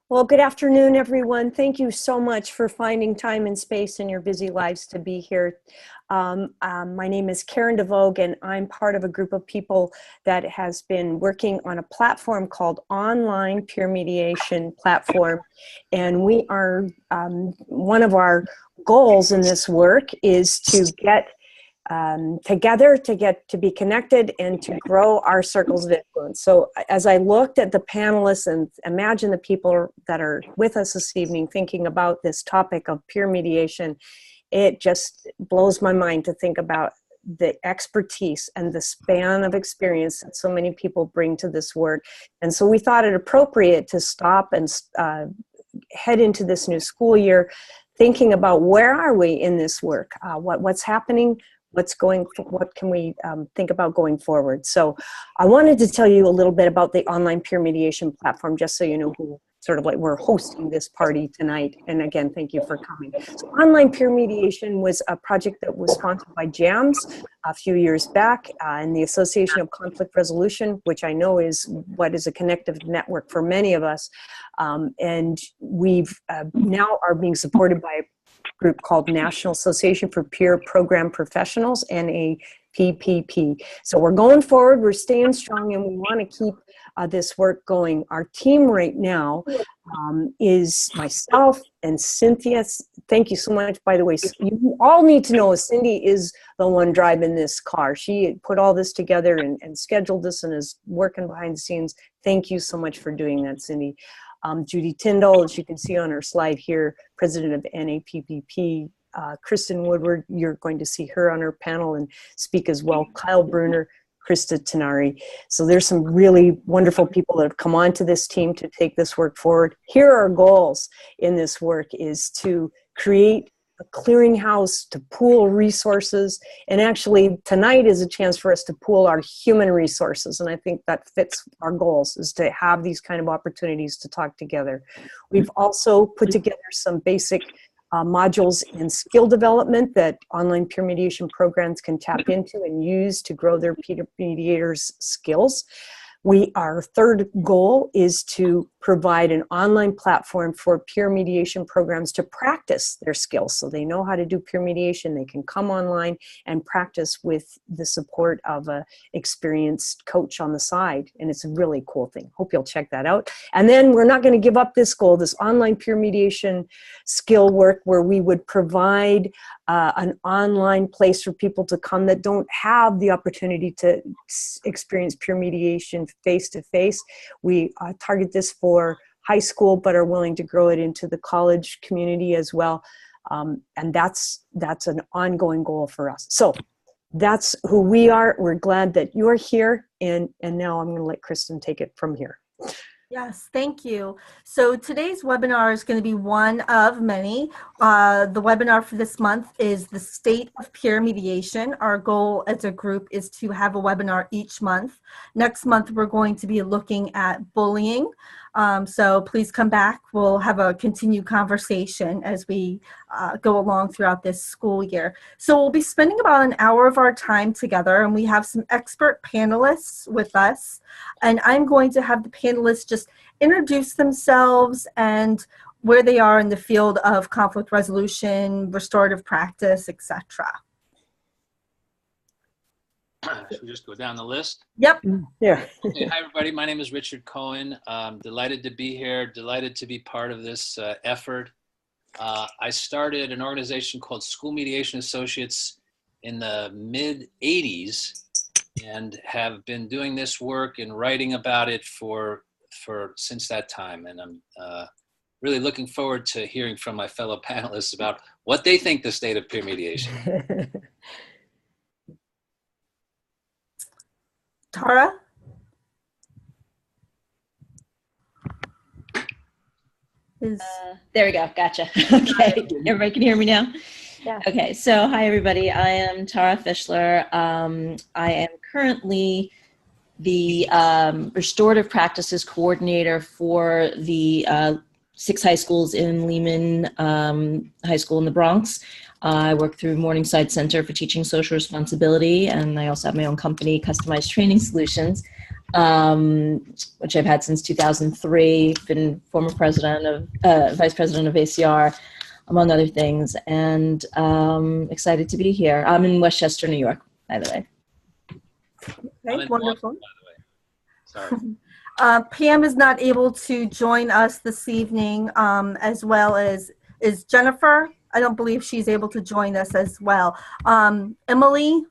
Well, good afternoon, everyone. Thank you so much for finding time and space in your busy lives to be here. My name is Karen DeVogue, and I'm part of a group of people that has been working on a platform called Online Peer Mediation Platform. And we are, one of our goals in this work is to get together, to be connected and to grow our circles of influence. So as I looked at the panelists and imagine the people that are with us this evening thinking about this topic of peer mediation, it just blows my mind to think about the expertise and the span of experience that so many people bring to this work. And so we thought it appropriate to stop and head into this new school year thinking about where are we in this work, what's happening, what can we think about going forward. So I wanted to tell you a little bit about the Online Peer Mediation Platform, just so you know who sort of like we're hosting this party tonight. And again, thank you for coming. So Online Peer Mediation was a project that was sponsored by JAMS a few years back in the Association of Conflict Resolution, which I know is what is a connective network for many of us. And we've now are being supported by a group called National Association for Peer Program Professionals, NAPPP. So we're going forward, we're staying strong, and we want to keep this work going. Our team right now is myself and Cynthia. Thank you so much, by the way. You all need to know Cindy is the one driving this car. She put all this together and scheduled this and is working behind the scenes. Thank you so much for doing that, Cindy. Judy Tyndall, as you can see on our slide here, president of NAPPP. Kristen Woodward, you're going to see her on our panel and speak as well. Kyle Bruner, Christa Tinari. So there's some really wonderful people that have come onto this team to take this work forward. Here are our goals in this work is to create a clearinghouse, to pool resources, and actually tonight is a chance for us to pool our human resources, and I think that fits our goals, is to have these kind of opportunities to talk together. We've also put together some basic modules in skill development that online peer mediation programs can tap into and use to grow their peer mediators' skills. Our third goal is to provide an online platform for peer mediation programs to practice their skills. So they know how to do peer mediation. They can come online and practice with the support of an experienced coach on the side. And it's a really cool thing. Hope you'll check that out. And then we're not going to give up this goal, this online peer mediation skill work, where we would provide an online place for people to come that don't have the opportunity to experience peer mediation face-to-face. We target this for high school, but are willing to grow it into the college community as well. And that's an ongoing goal for us. So that's who we are. We're glad that you're here. And now I'm going to let Kristen take it from here. Yes, thank you. So today's webinar is going to be one of many. The webinar for this month is the state of peer mediation. Our goal as a group is to have a webinar each month. Next month, we're going to be looking at bullying. So please come back. We'll have a continued conversation as we go along throughout this school year. So we'll be spending about an hour of our time together, and we have some expert panelists with us. And I'm going to have the panelists just introduce themselves and where they are in the field of conflict resolution, restorative practice, etc. Should we just go down the list? Yep. Yeah. Hey, hi, everybody. My name is Richard Cohen. Delighted to be here. Delighted to be part of this effort. I started an organization called School Mediation Associates in the mid-'80s and have been doing this work and writing about it since that time. And I'm really looking forward to hearing from my fellow panelists about what they think the state of peer mediation. Tara? There we go. Gotcha. Okay. Everybody can hear me now? Yeah. Okay. So hi, everybody. I am Tara Fishler. I am currently the restorative practices coordinator for the 6 high schools in Lehman High School in the Bronx. I work through Morningside Center for Teaching Social Responsibility, and I also have my own company, Customized Training Solutions. which I've had since 2003. Been former president of, vice president of ACR, among other things, and excited to be here. I'm in Westchester, New York, by the way. Okay, wonderful. Sorry. Pam is not able to join us this evening, as well as is Jennifer. I don't believe she's able to join us as well. Emily?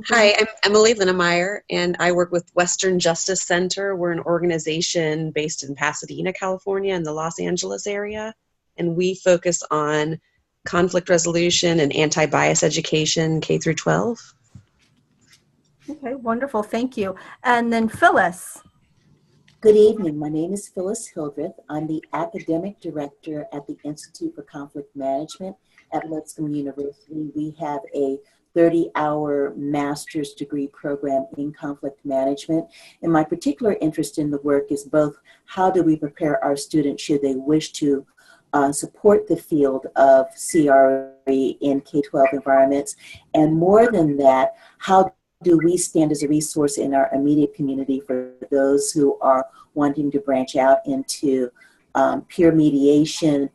Hi, I'm Emily Linnemeier, and I work with Western Justice Center. We're an organization based in Pasadena, California, in the Los Angeles area, and we focus on conflict resolution and anti-bias education, K through 12. Okay, wonderful, thank you. And then Phyllis. Good evening. My name is Phyllis Hildreath. I'm the Academic Director at the Institute for Conflict Management at Lipscomb University. We have a 30-hour master's degree program in conflict management. And my particular interest in the work is both how do we prepare our students should they wish to support the field of CRE in K-12 environments, and more than that, how do we stand as a resource in our immediate community for those who are wanting to branch out into peer mediation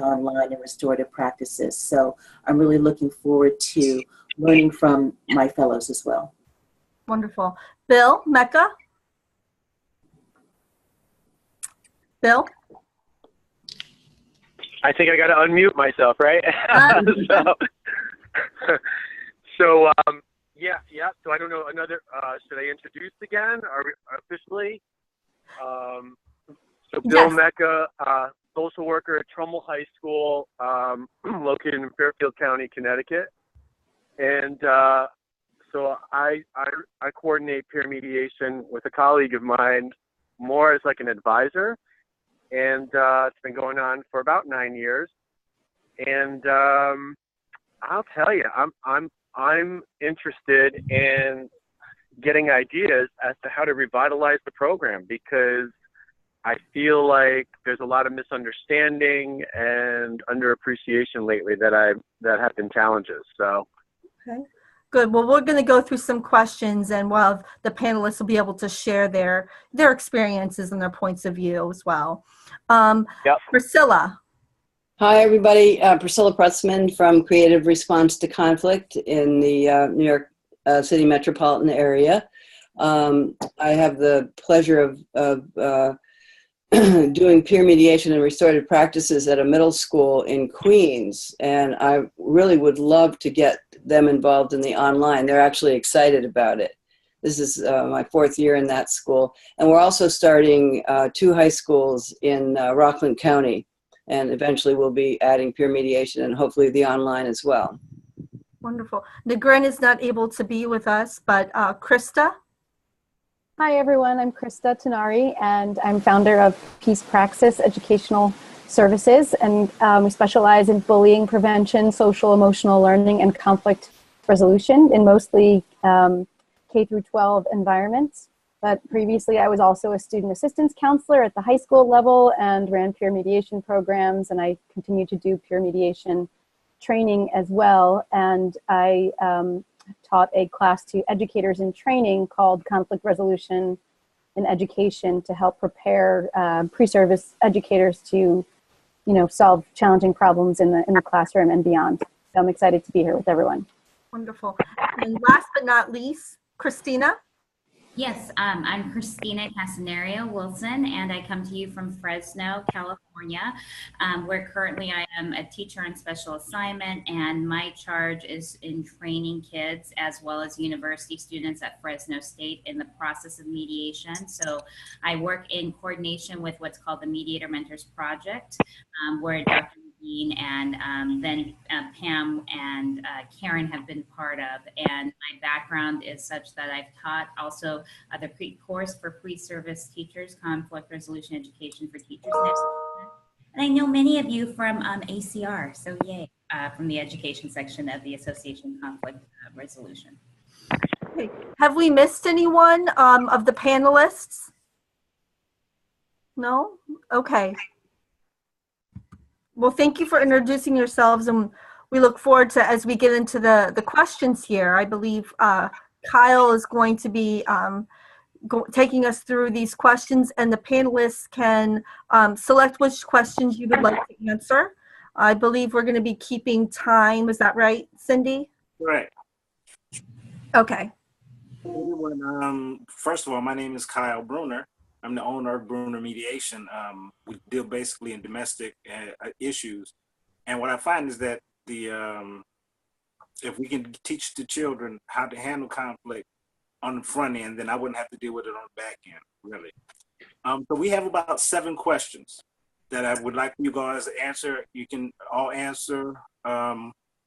online, and restorative practices. So I'm really looking forward to learning from my fellows as well. Wonderful. Bill, Mecca? Bill? I think I got to unmute myself, right? Yeah. So I don't know, should I introduce again? Are we officially? So Bill Yes. Mecca, social worker at Trumbull High School, located in Fairfield County, Connecticut. And so I coordinate peer mediation with a colleague of mine, more as like an advisor. And it's been going on for about 9 years. And I'll tell you, I'm interested in getting ideas as to how to revitalize the program, because I feel like there's a lot of misunderstanding and underappreciation lately that have been challenges. So, Okay, good. Well, we're going to go through some questions, and the panelists will be able to share their experiences and their points of view as well. Yep. Priscilla. Hi, everybody. Priscilla Prutzman from Creative Response to Conflict in the New York City metropolitan area. I have the pleasure of doing peer mediation and restorative practices at a middle school in Queens, and I really would love to get them involved in the online. They're actually excited about it. This is my 4th year in that school, and we're also starting 2 high schools in Rockland County, and eventually we'll be adding peer mediation and hopefully the online as well. Wonderful. Negrin is not able to be with us, but Christa. Hi everyone, I'm Christa Tinari, and I'm founder of Peace Praxis Educational Services, and we specialize in bullying prevention, social emotional learning, and conflict resolution in mostly K through 12 environments. But previously I was also a student assistance counselor at the high school level and ran peer mediation programs, and I continue to do peer mediation training as well. And I taught a class to educators in training called Conflict Resolution in Education to help prepare pre-service educators to, solve challenging problems in the classroom and beyond. So I'm excited to be here with everyone. Wonderful. And last but not least, Christina. Yes, I'm Christina Cassinerio-Wilson, and I come to you from Fresno, California, where currently I am a teacher on special assignment, and my charge is in training kids as well as university students at Fresno State in the process of mediation. So I work in coordination with what's called the Mediator Mentors Project, where Dr. Dean and then Pam and Karen have been part of. And my background is such that I've taught also the course for pre-service teachers, conflict resolution education for teachers next year. And I know many of you from ACR, so yay, from the education section of the Association Conflict Resolution. Okay. Have we missed anyone of the panelists? No? Okay. Well, thank you for introducing yourselves, and we look forward to, as we get into the questions here, I believe Kyle is going to be taking us through these questions, and the panelists can select which questions you would like to answer. I believe we're going to be keeping time. Is that right, Cindy? Correct. Okay. Everyone, first of all, my name is Kyle Bruner. I'm the owner of Bruner Mediation. We deal basically in domestic issues. And what I find is that if we can teach the children how to handle conflict on the front end, then I wouldn't have to deal with it on the back end, really. So we have about 7 questions that I would like you guys to answer. You can all answer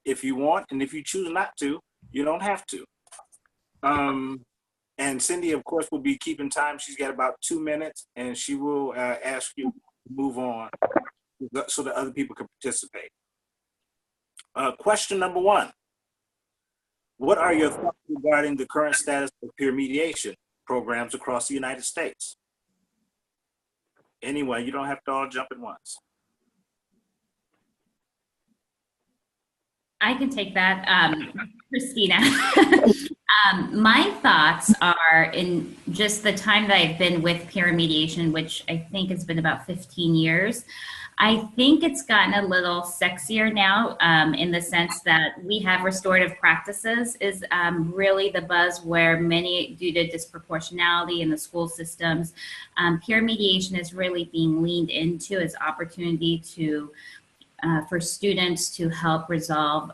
if you want, and if you choose not to, you don't have to. And Cindy, of course, will be keeping time. She's got about 2 minutes, and she will ask you to move on so that other people can participate. Question number 1. What are your thoughts regarding the current status of peer mediation programs across the United States? Anyway, you don't have to all jump at once. I can take that, Christina. My thoughts are, in just the time that I've been with peer mediation, which I think has been about 15 years, I think it's gotten a little sexier now, in the sense that we have restorative practices is really the buzz where many, due to disproportionality in the school systems, peer mediation is really being leaned into as opportunity to for students to help resolve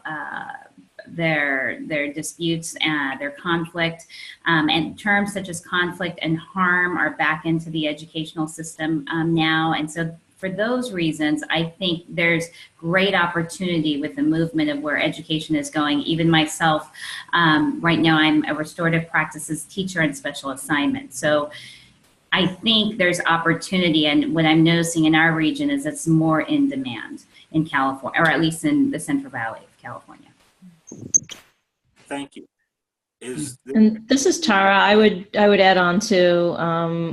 their disputes and their conflict, and terms such as conflict and harm are back into the educational system now. And so for those reasons, I think there's great opportunity with the movement of where education is going. Even myself, right now I'm a restorative practices teacher and special assignment. So I think there's opportunity, and what I'm noticing in our region is it's more in demand in California, or at least in the Central Valley of California. Thank you. And this is Tara. I would add on to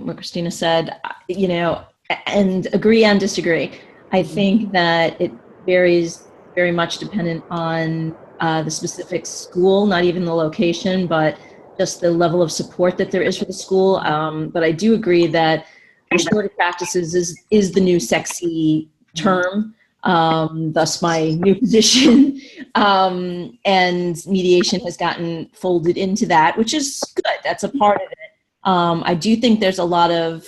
what Christina said, you know, and agree and disagree. I think that it varies very much dependent on the specific school, not even the location, but just the level of support that there is for the school. But I do agree that restorative practices is the new sexy term. Thus my new position, and mediation has gotten folded into that, which is good. That's a part of it. I do think there's a lot of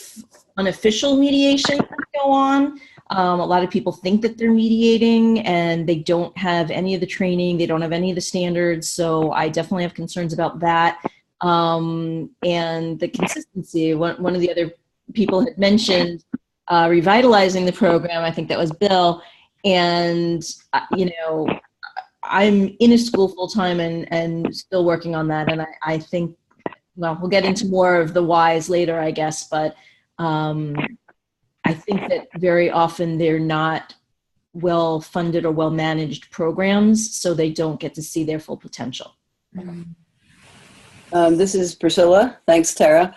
unofficial mediation that go on. A lot of people think that they're mediating and they don't have any of the training, they don't have any of the standards. So I definitely have concerns about that. And the consistency. One of the other people had mentioned revitalizing the program. I think that was Bill. And, you know, I'm in a school full time and still working on that. And I think, well, we'll get into more of the whys later, I guess. But I think that very often they're not well funded or well managed programs, so they don't get to see their full potential. This is Priscilla. Thanks, Tara.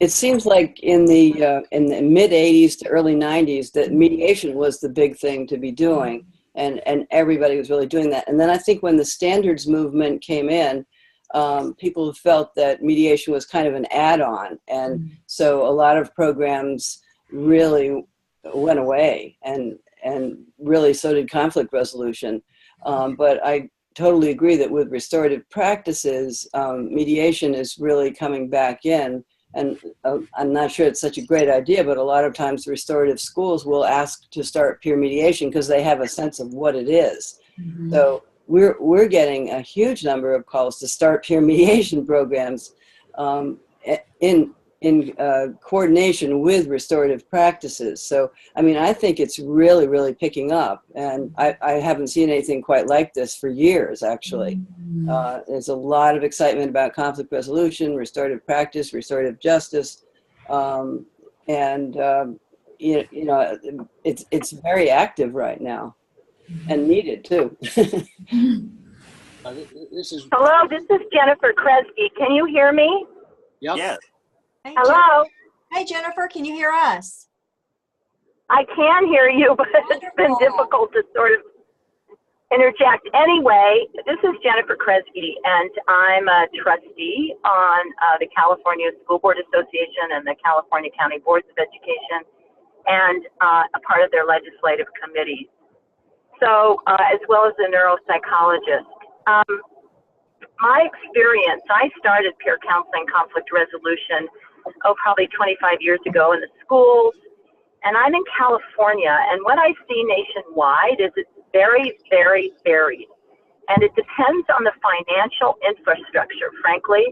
It seems like in the mid 80s to early 90s that mediation was the big thing to be doing, and everybody was really doing that. And then I think when the standards movement came in, people felt that mediation was kind of an add-on, and so a lot of programs really went away, and really so did conflict resolution. But I totally agree that with restorative practices, mediation is really coming back in. And I'm not sure it's such a great idea, but a lot of times restorative schools will ask to start peer mediation because they have a sense of what it is. Mm-hmm. So we're getting a huge number of calls to start peer mediation programs in coordination with restorative practices. So, I mean, I think it's really, really picking up. And I haven't seen anything quite like this for years, actually. There's a lot of excitement about conflict resolution, restorative practice, restorative justice. You know, it's very active right now and needed too. Hello, this is Jennifer Kresge. Can you hear me? Yep. Yes. Hi, Hello. Hi, Jennifer. Can you hear us? I can hear you, but it's been difficult to sort of. interject. Anyway, this is Jennifer Kresge, and I'm a trustee on the California School Board Association and the California County Boards of Education, and a part of their legislative committees. So, as well as a neuropsychologist. My experience, I started peer counseling conflict resolution, probably 25 years ago in the schools, and I'm in California, and what I see nationwide is it's very, very varied. And it depends on the financial infrastructure, frankly,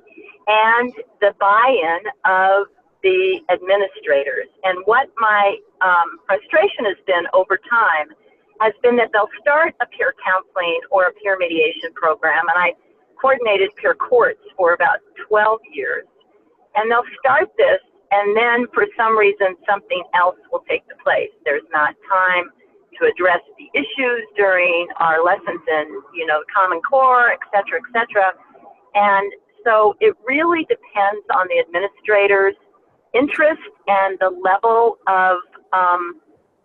and the buy-in of the administrators. And what my frustration has been over time has been that they'll start a peer counseling or a peer mediation program, and I coordinated peer courts for about 12 years. And they'll start this, and then for some reason, something else will take the place. There's not time to address the issues during our lessons in, Common Core, et cetera, and so it really depends on the administrator's interest and the level of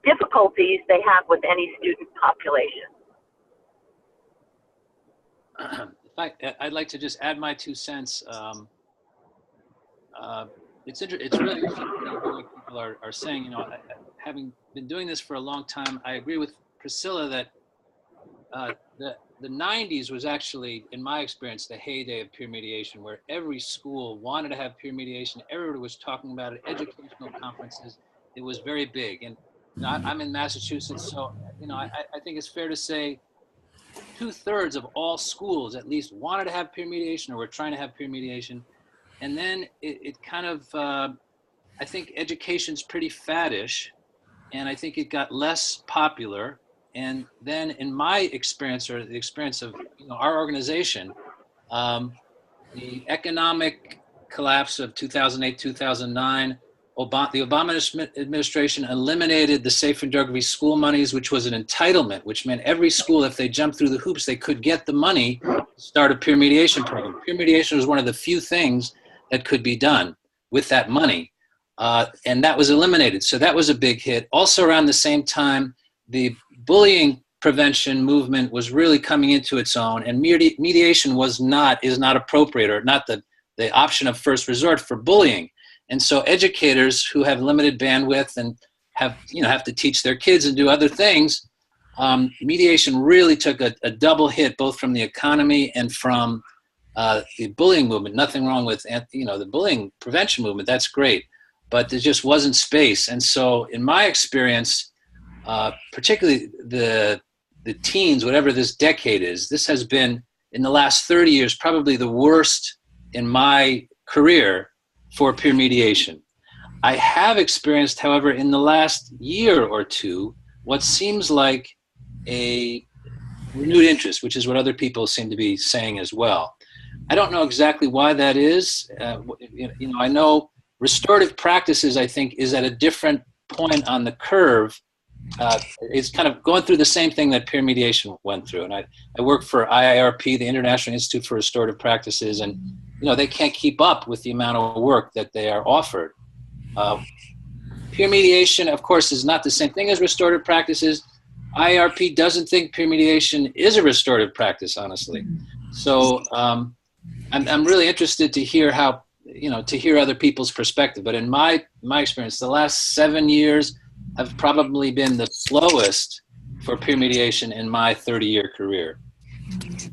difficulties they have with any student population. I'd like to just add my 2 cents. It's really interesting what people are saying. Having been doing this for a long time, I agree with Priscilla that the 90s was actually, in my experience, the heyday of peer mediation, where every school wanted to have peer mediation. Everybody was talking about it. Educational conferences, it was very big. And I'm in Massachusetts, so I think it's fair to say 2/3 of all schools at least wanted to have peer mediation or were trying to have peer mediation. And then it kind of, I think education's pretty faddish, and I think it got less popular. And then in my experience, or the experience of our organization, the economic collapse of 2008, 2009, the Obama administration eliminated the Safe and Drug-Free School monies, which was an entitlement, which meant every school, if they jumped through the hoops, they could get the money to start a peer mediation program. Peer mediation was one of the few things that could be done with that money. And that was eliminated. So that was a big hit. Also around the same time, the bullying prevention movement was really coming into its own, and mediation is not appropriate, or not the option of first resort for bullying. And so educators who have limited bandwidth and have to teach their kids and do other things, mediation really took a double hit, both from the economy and from the bullying movement. Nothing wrong with the bullying prevention movement, that's great, but there just wasn't space. And so in my experience, particularly the teens, whatever this decade is, this has been, in the last 30 years, probably the worst in my career for peer mediation. I have experienced, however, in the last year or two, what seems like a renewed interest, which is what other people seem to be saying as well. I don't know exactly why that is. I know restorative practices, I think, is at a different point on the curve. It's kind of going through the same thing that peer mediation went through. And I work for IIRP, the International Institute for Restorative Practices, and they can't keep up with the amount of work that they are offered. Peer mediation, of course, is not the same thing as restorative practices. IIRP doesn't think peer mediation is a restorative practice, honestly. So I'm really interested to hear how, to hear other people's perspective. But in my experience, the last 7 years have probably been the slowest for peer mediation in my 30-year career.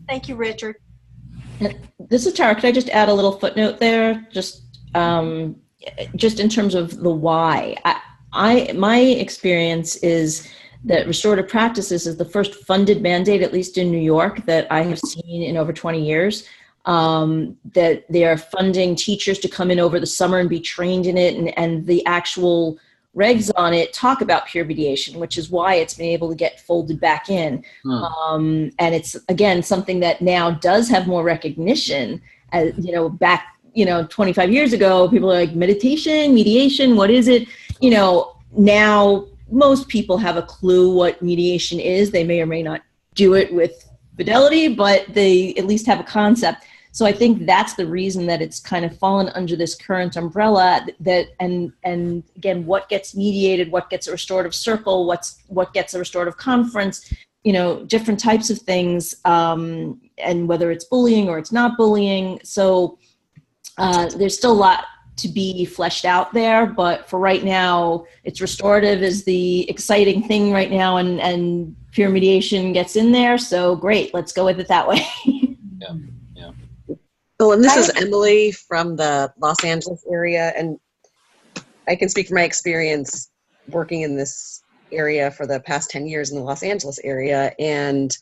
Thank you, Richard. This is Tara. Could I just add a little footnote there? Just in terms of the why. My experience is that restorative practices is the first funded mandate, at least in New York, that I have seen in over 20 years. That they are funding teachers to come in over the summer and be trained in it, and the actual regs on it talk about peer mediation, which is why it's been able to get folded back in. And it's, again, something that now does have more recognition. As, back 25 years ago, people are like, mediation, what is it? Now most people have a clue what mediation is. They may or may not do it with fidelity, but they at least have a concept. So I think that's the reason that it's kind of fallen under this current umbrella, and again, what gets mediated, what gets a restorative circle, what gets a restorative conference, different types of things, and whether it's bullying or it's not bullying. So there's still a lot to be fleshed out there, but for right now, it's restorative is the exciting thing right now, and peer mediation gets in there. So great, let's go with it that way. Yeah. Well, and this is Emily from the Los Angeles area, and I can speak from my experience working in this area for the past 10 years in the Los Angeles area, and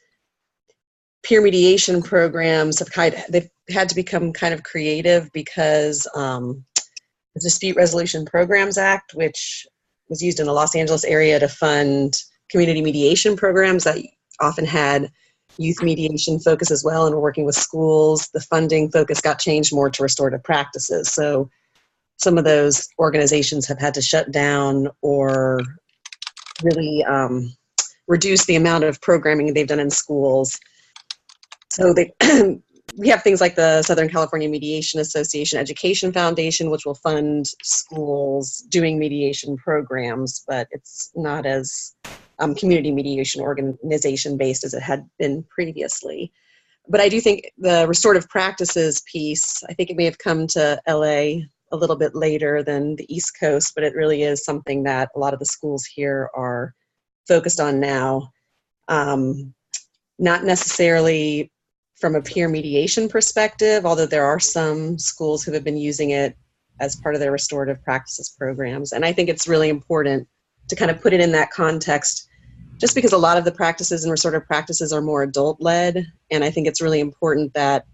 peer mediation programs they've had to become kind of creative because the Dispute Resolution Programs Act, which was used in the Los Angeles area to fund community mediation programs that often had youth mediation focus as well, and we're working with schools. The funding focus got changed more to restorative practices. So some of those organizations have had to shut down or really reduce the amount of programming they've done in schools. So we have things like the Southern California Mediation Association Education Foundation, which will fund schools doing mediation programs, but it's not as community mediation organization based as it had been previously. But I do think the restorative practices piece, I think it may have come to LA a little bit later than the East Coast, but it really is something that a lot of the schools here are focused on now. Not necessarily from a peer mediation perspective, although there are some schools who have been using it as part of their restorative practices programs. And I think it's really important to kind of put it in that context, just because a lot of the practices and restorative practices are more adult-led. And I think it's really important that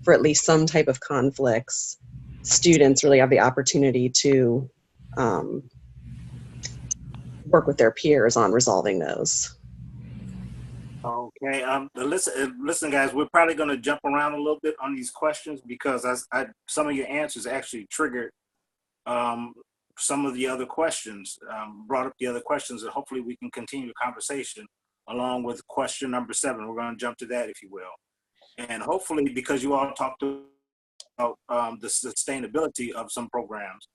for at least some type of conflicts, students really have the opportunity to work with their peers on resolving those. Okay, listen, guys, we're probably going to jump around a little bit on these questions because some of your answers actually triggered some of the other questions, brought up the other questions, and hopefully we can continue the conversation along with question number 7. We're going to jump to that, if you will. And hopefully, because you all talked about the sustainability of some programs,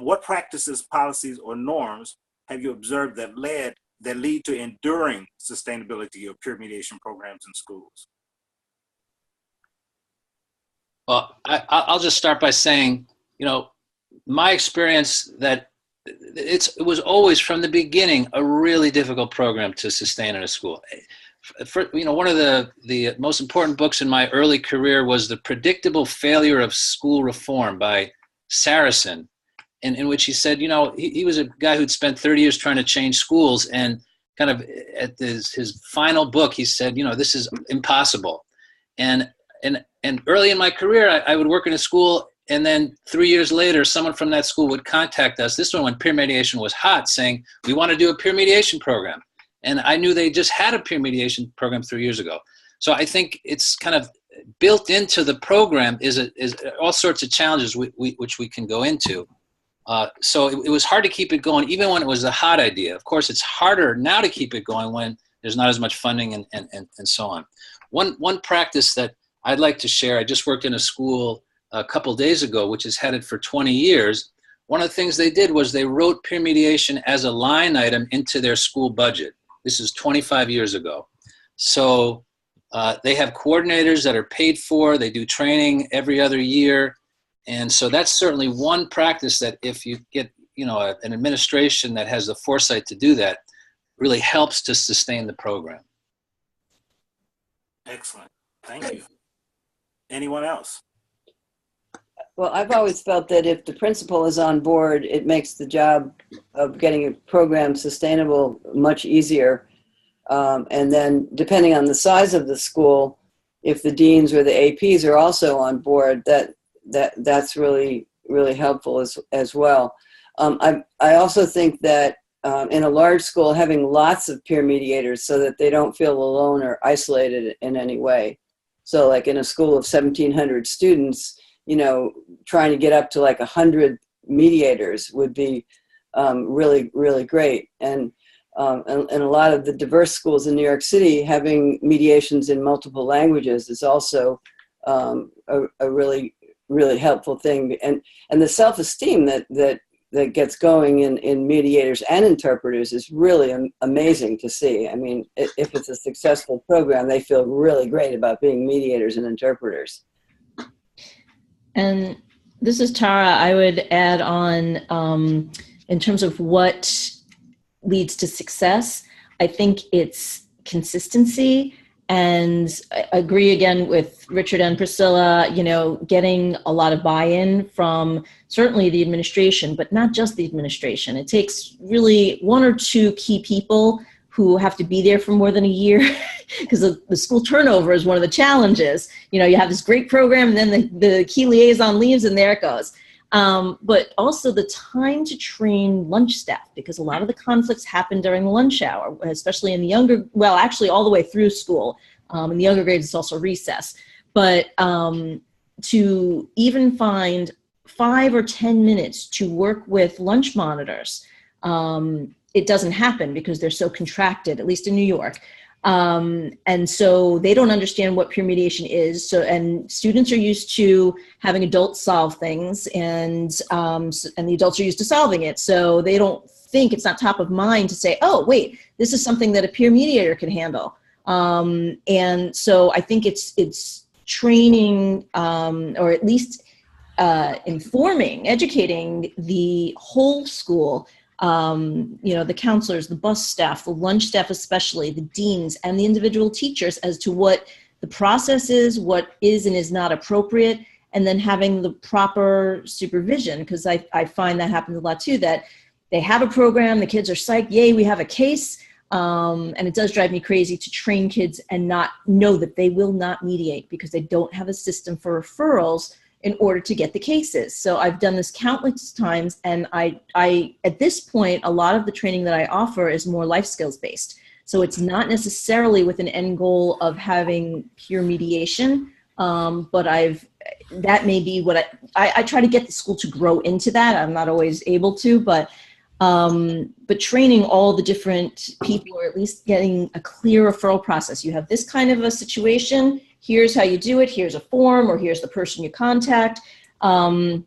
what practices, policies, or norms have you observed that lead to enduring sustainability of peer mediation programs in schools? Well, I'll just start by saying, my experience that it was always from the beginning a really difficult program to sustain in a school. One of the most important books in my early career was The Predictable Failure of School Reform by Saracen, in which he said, he was a guy who'd spent 30 years trying to change schools, and kind of at his final book, he said, this is impossible. And early in my career, I would work in a school, and then 3 years later, someone from that school would contact us. This one when peer mediation was hot, saying, we want to do a peer mediation program. And I knew they just had a peer mediation program 3 years ago. So I think it's kind of built into the program is all sorts of challenges which we can go into. So it was hard to keep it going, even when it was a hot idea. Of course, it's harder now to keep it going when there's not as much funding and so on. One practice that I'd like to share, I just worked in a school a couple days ago, which is headed for 20 years. One of the things they did was they wrote peer mediation as a line item into their school budget. This is 25 years ago. So they have coordinators that are paid for. They do training every other year. And so that's certainly one practice that if you get, an administration that has the foresight to do that, really helps to sustain the program. Excellent. Thank you. Anyone else? Well, I've always felt that if the principal is on board, it makes the job of getting a program sustainable much easier. And then depending on the size of the school, if the deans or the APs are also on board, that's really, really helpful as well. I also think that in a large school, having lots of peer mediators so that they don't feel alone or isolated in any way. So like in a school of 1,700 students, trying to get up to like 100 mediators would be really, really great. And a lot of the diverse schools in New York City, having mediations in multiple languages is also a really, really helpful thing. And the self-esteem that that gets going in mediators and interpreters is really amazing to see. I mean, if it's a successful program, they feel really great about being mediators and interpreters. And this is Tara. I would add on in terms of what leads to success. I think it's consistency. And I agree again with Richard and Priscilla, you know, getting a lot of buy-in from certainly the administration, but not just the administration. It takes really one or two key people who have to be there for more than a year because the school turnover is one of the challenges. You know, you have this great program and then the key liaison leaves and there it goes. But also the time to train lunch staff, because a lot of the conflicts happen during the lunch hour, especially in the younger, well, actually all the way through school. In the younger grades, it's also recess. But to even find 5 or 10 minutes to work with lunch monitors, it doesn't happen because they're so contracted, at least in New York. And so they don't understand what peer mediation is. So, and students are used to having adults solve things, and the adults are used to solving it. So they don't think, it's not top of mind to say, oh, wait, this is something that a peer mediator can handle. And so I think it's training, or at least informing, educating the whole school, you know, the counselors, the bus staff, the lunch staff especially, the deans, and the individual teachers as to what the process is, what is and is not appropriate, and then having the proper supervision, because I find that happens a lot too, that they have a program, the kids are psyched, yay, we have a case, and it does drive me crazy to train kids and not know that they will not mediate because they don't have a system for referrals in order to get the cases. So I've done this countless times, and I at this point, a lot of the training that I offer is more life skills based. So it's not necessarily with an end goal of having peer mediation, but that may be what I try to get the school to grow into that. I'm not always able to, but training all the different people, or at least getting a clear referral process. You have this kind of a situation, here's how you do it, here's a form, or here's the person you contact, and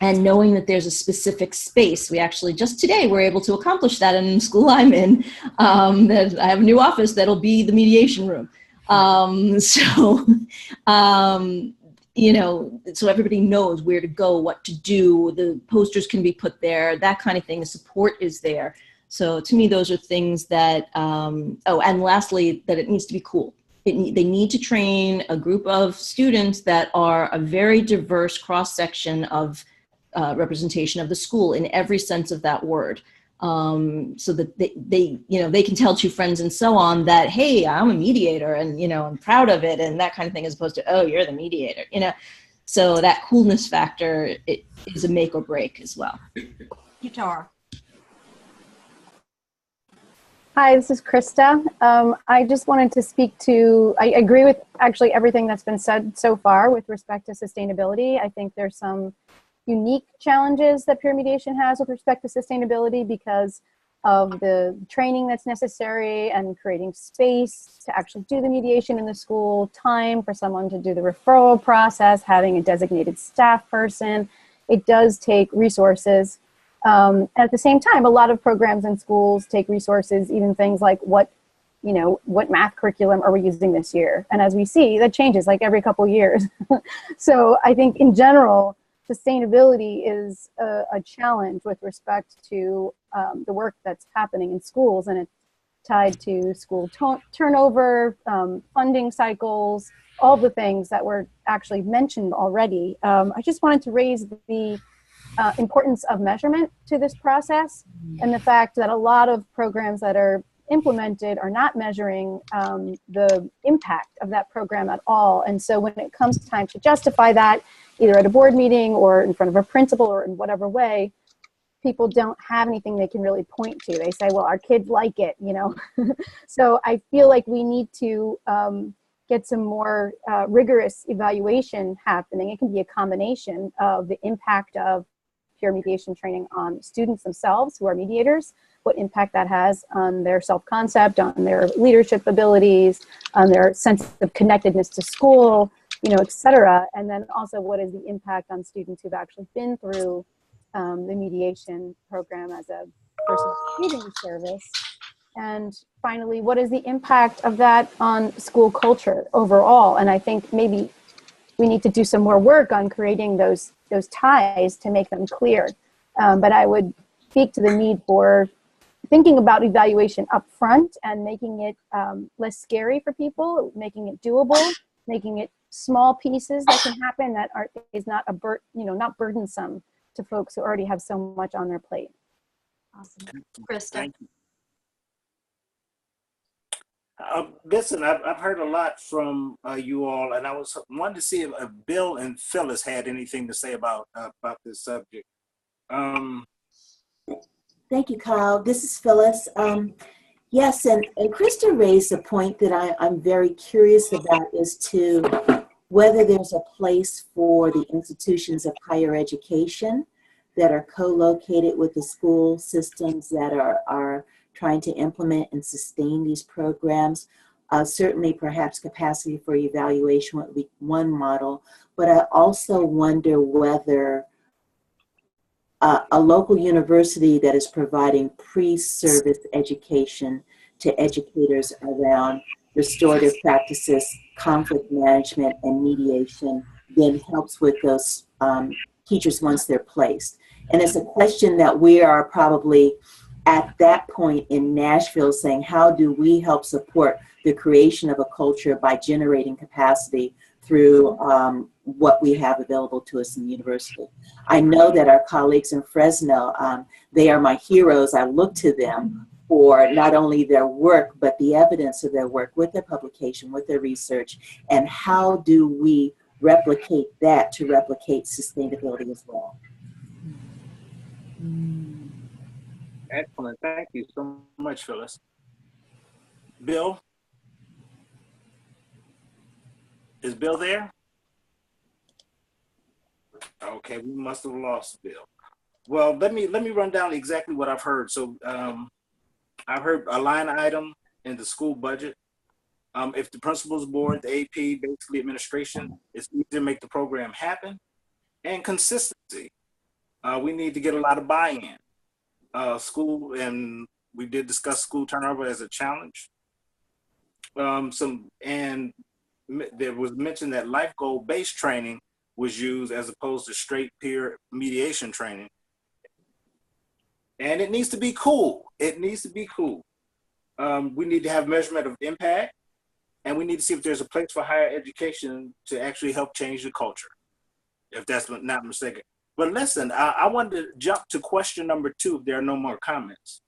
knowing that there's a specific space. We actually, just today, were able to accomplish that in the school I'm in. That I have a new office that'll be the mediation room. You know, so everybody knows where to go, what to do, the posters can be put there, that kind of thing, the support is there. So to me, those are things that, oh, and lastly, that it needs to be cool. They need to train a group of students that are a very diverse cross-section of representation of the school in every sense of that word. So that they, you know, they can tell two friends and so on that, hey, I'm a mediator and, you know, I'm proud of it and that kind of thing, as opposed to, oh, you're the mediator, you know. So that coolness factor, it is a make or break as well. Guitar. Hi, this is Christa. I just wanted to speak to, I agree with actually everything that's been said so far with respect to sustainability. I think there's some unique challenges that peer mediation has with respect to sustainability because of the training that's necessary and creating space to actually do the mediation in the school, time for someone to do the referral process, having a designated staff person. It does take resources. At the same time, a lot of programs in schools take resources, even things like what math curriculum are we using this year? And as we see, that changes like every couple years. So I think in general, sustainability is a challenge with respect to the work that's happening in schools, and it's tied to school turnover, funding cycles, all the things that were actually mentioned already. I just wanted to raise the importance of measurement to this process, and the fact that a lot of programs that are implemented are not measuring the impact of that program at all. And so when it comes time to justify that, either at a board meeting or in front of a principal or in whatever way, people don't have anything they can really point to. They say, well, our kids like it, you know. So I feel like we need to get some more rigorous evaluation happening. It can be a combination of the impact of peer mediation training on students themselves who are mediators, what impact that has on their self-concept, on their leadership abilities, on their sense of connectedness to school, you know, et cetera. And then also what is the impact on students who've actually been through the mediation program as a person receiving service? And finally, what is the impact of that on school culture overall? And I think maybe we need to do some more work on creating those ties to make them clear. But I would speak to the need for thinking about evaluation up front and making it less scary for people, making it doable, making it small pieces that can happen that is not not burdensome to folks who already have so much on their plate. Awesome. Christa. Listen, I've heard a lot from you all, and I wanted to see if Bill and Phyllis had anything to say about this subject. Thank you, Kyle. This is Phyllis. Yes, and Christa raised a point that I'm very curious about as to whether there's a place for the institutions of higher education that are co-located with the school systems that are trying to implement and sustain these programs. Certainly, perhaps capacity for evaluation would be one model, but I also wonder whether a local university that is providing pre-service education to educators around restorative practices, conflict management, and mediation then helps with those teachers once they're placed. And it's a question that we are probably at that point in Nashville saying, how do we help support the creation of a culture by generating capacity through what we have available to us in the university. I know that our colleagues in Fresno, they are my heroes. I look to them for not only their work, but the evidence of their work with their publication, with their research, and how do we replicate that to replicate sustainability as well. Excellent. Thank you so much, Phyllis. Bill? Is Bill there? Okay, we must have lost Bill. Well, let me run down exactly what I've heard. So I've heard a line item in the school budget. If the principals board, the AP, basically administration, it's easier to make the program happen. And consistency. We need to get a lot of buy-in. School, and we did discuss school turnover as a challenge. There was mentioned that life goal-based training was used as opposed to straight peer mediation training. And it needs to be cool. It needs to be cool. We need to have measurement of impact, and we need to see if there's a place for higher education to actually help change the culture, if that's not mistaken. But listen, I wanted to jump to question number 2 if there are no more comments.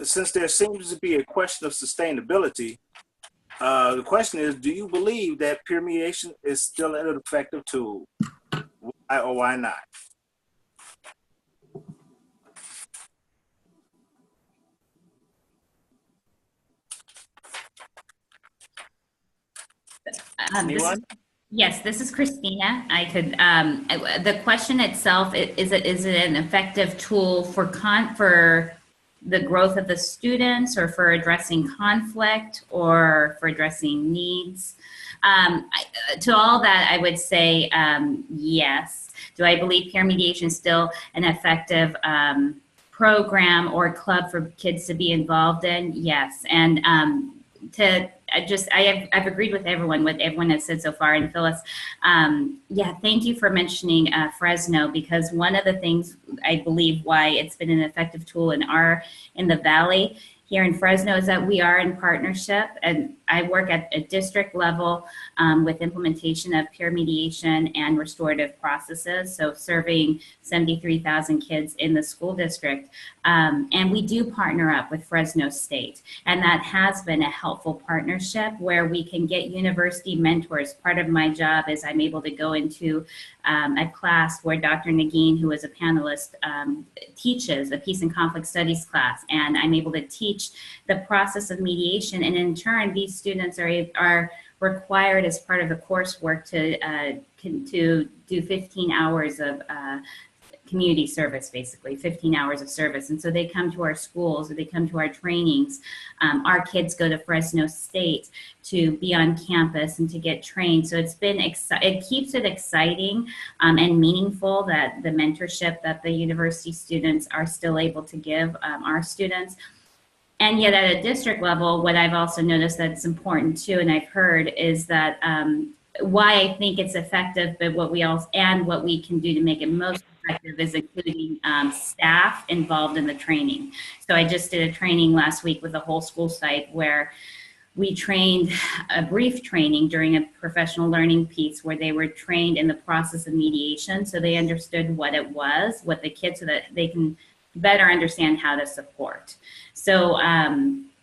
Since there seems to be a question of sustainability, the question is, do you believe that peer mediation is still an effective tool? Why or why not? Yes, this is Christina. I could. The question itself is it an effective tool for the growth of the students, or for addressing conflict, or for addressing needs? To all that, I would say yes. Do I believe peer mediation is still an effective program or club for kids to be involved in? Yes, and I've agreed with everyone has said so far. And Phyllis, yeah, thank you for mentioning Fresno, because one of the things I believe why it's been an effective tool in the Valley here in Fresno is that we are in partnership, and I work at a district level with implementation of peer mediation and restorative processes, so serving 73,000 kids in the school district. And we do partner up with Fresno State, and that has been a helpful partnership where we can get university mentors. Part of my job is I'm able to go into a class where Dr. Nagin, who is a panelist, teaches a peace and conflict studies class, and I'm able to teach the process of mediation, and in turn these students are required as part of the coursework to do 15 hours of community service, basically 15 hours of service. And so they come to our schools or they come to our trainings. Our kids go to Fresno State to be on campus and to get trained. So it's been, it keeps it exciting and meaningful that the mentorship that the university students are still able to give our students. And yet at a district level, what I've also noticed that's important too, and I've heard, is that why I think it's effective, but what we can do to make it most effective is including staff involved in the training. So I just did a training last week with a whole school site where we trained a brief training during a professional learning piece where they were trained in the process of mediation. So they understood what it was, what the kids, so that they can better understand how to support. So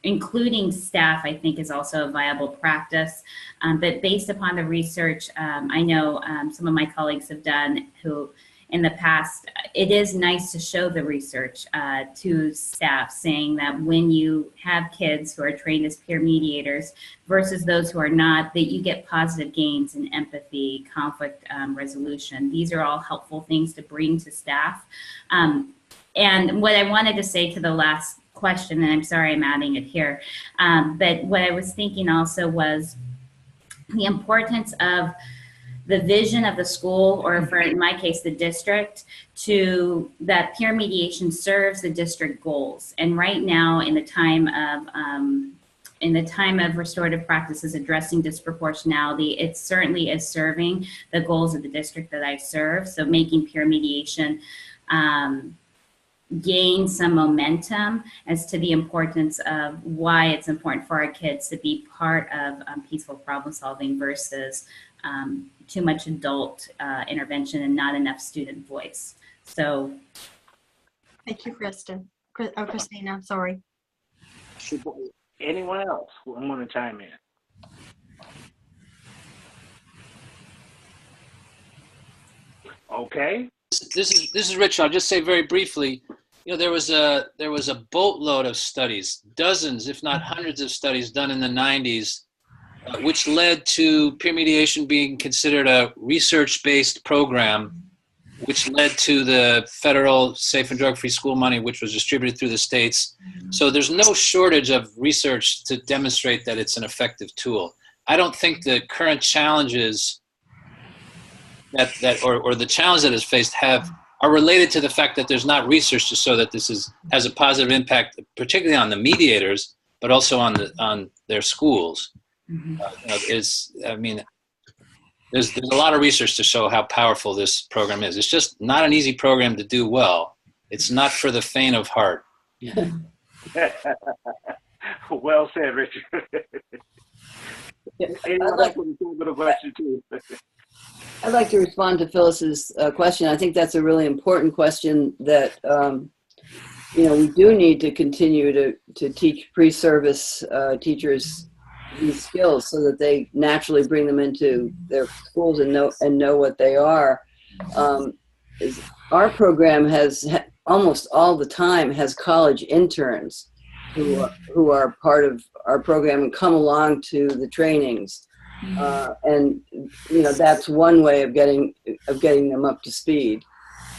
including staff, I think, is also a viable practice. But based upon the research, I know some of my colleagues have done who in the past, it is nice to show the research to staff saying that when you have kids who are trained as peer mediators versus those who are not, that you get positive gains in empathy, conflict resolution. These are all helpful things to bring to staff. And what I wanted to say to the last question, and I'm sorry I'm adding it here, but what I was thinking also was the importance of the vision of the school, or for in my case, the district, to that peer mediation serves the district goals. And right now, in the time of restorative practices addressing disproportionality, it certainly is serving the goals of the district that I serve. So making peer mediation gain some momentum as to the importance of why it's important for our kids to be part of peaceful problem solving versus too much adult intervention and not enough student voice. So Thank you, Kristen. Christina, I'm sorry. Anyone else who want to chime in? Okay. This is Rich. I'll just say very briefly, you know, there was a boatload of studies, dozens, if not hundreds of studies done in the 90s, which led to peer mediation being considered a research-based program, which led to the federal safe and drug-free school money, which was distributed through the states. So there's no shortage of research to demonstrate that it's an effective tool. I don't think the current challenges or the challenge that is faced are related to the fact that there's not research to show that this has a positive impact, particularly on the mediators, but also on their schools. mm-hmm. There's a lot of research to show how powerful this program is. It's just not an easy program to do well. It's not for the faint of heart. Well said, Richard. I'd like to respond to Phyllis's question. I think that's a really important question that, we do need to continue to teach pre-service teachers these skills so that they naturally bring them into their schools and know what they are. Our program has almost all the time has college interns who are part of our program and come along to the trainings. And that's one way of getting them up to speed.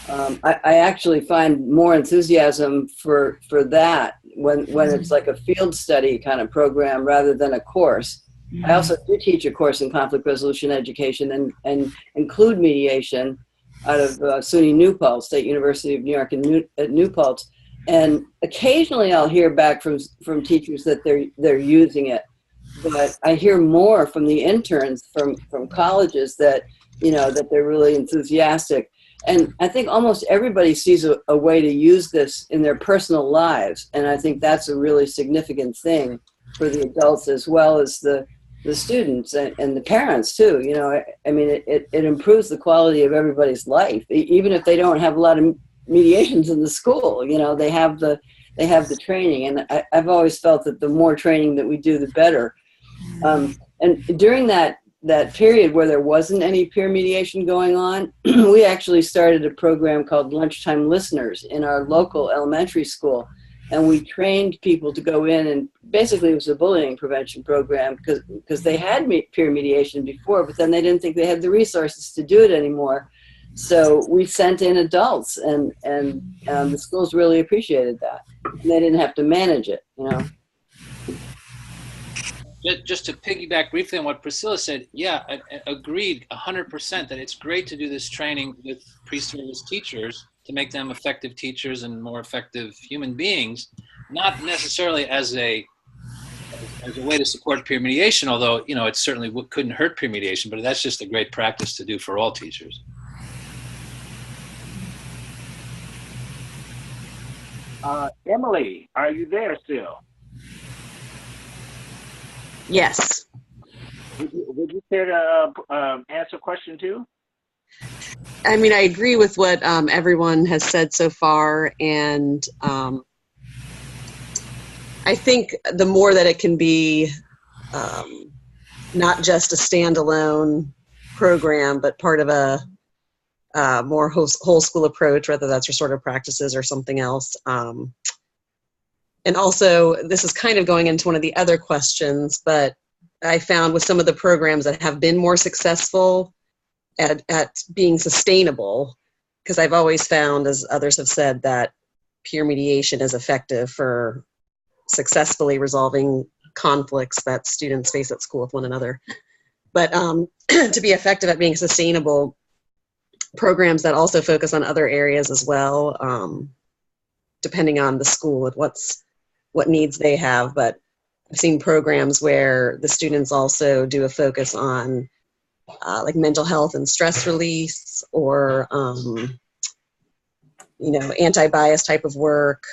I actually find more enthusiasm for that when it's like a field study kind of program rather than a course. I also do teach a course in conflict resolution education and include mediation out of SUNY New Paltz, State University of New York at New Paltz. And occasionally I'll hear back from teachers that they're using it. But I hear more from the interns from colleges that they're really enthusiastic. And I think almost everybody sees a way to use this in their personal lives. And I think that's a really significant thing for the adults as well as the students and the parents too. It improves the quality of everybody's life, even if they don't have a lot of mediations in the school. They have the training. And I've always felt that the more training that we do, the better. And during that period where there wasn't any peer mediation going on, we actually started a program called Lunchtime Listeners in our local elementary school. And we trained people to go in, and basically it was a bullying prevention program because they had peer mediation before, but then they didn't think they had the resources to do it anymore. So we sent in adults, and the schools really appreciated that. And they didn't have to manage it, you know. Just to piggyback briefly on what Priscilla said, yeah, I agreed 100% that it's great to do this training with pre-service teachers to make them effective teachers and more effective human beings, not necessarily as a way to support peer mediation, although, you know, it certainly couldn't hurt peer mediation, but that's just a great practice to do for all teachers. Emily, are you there still? Yes. Would you care to answer question 2? I mean, I agree with what everyone has said so far, and I think the more that it can be not just a standalone program, but part of a more whole school approach, whether that's restorative practices or something else. And also, this is kind of going into one of the other questions, but I found with some of the programs that have been more successful at being sustainable, because I've always found, as others have said, that peer mediation is effective for successfully resolving conflicts that students face at school with one another. But to be effective at being sustainable, programs that also focus on other areas as well, depending on the school and what needs they have. But I've seen programs where the students also do a focus on like mental health and stress release, or you know, anti-bias type of work,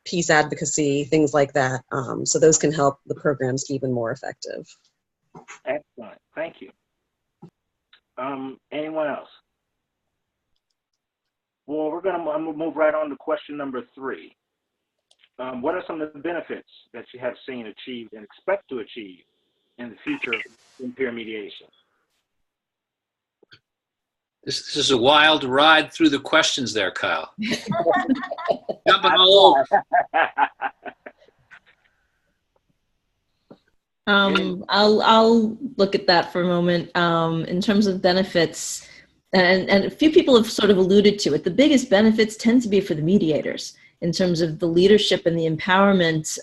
peace advocacy, things like that. So those can help the programs be even more effective. Excellent, thank you. Anyone else? Well, I'm gonna move right on to question number 3. What are some of the benefits that you have seen achieved and expect to achieve in the future in peer mediation? This is a wild ride through the questions there, Kyle. Jumping all over. I'll look at that for a moment. In terms of benefits, and a few people have sort of alluded to it, the biggest benefits tend to be for the mediators in terms of the leadership and the empowerment,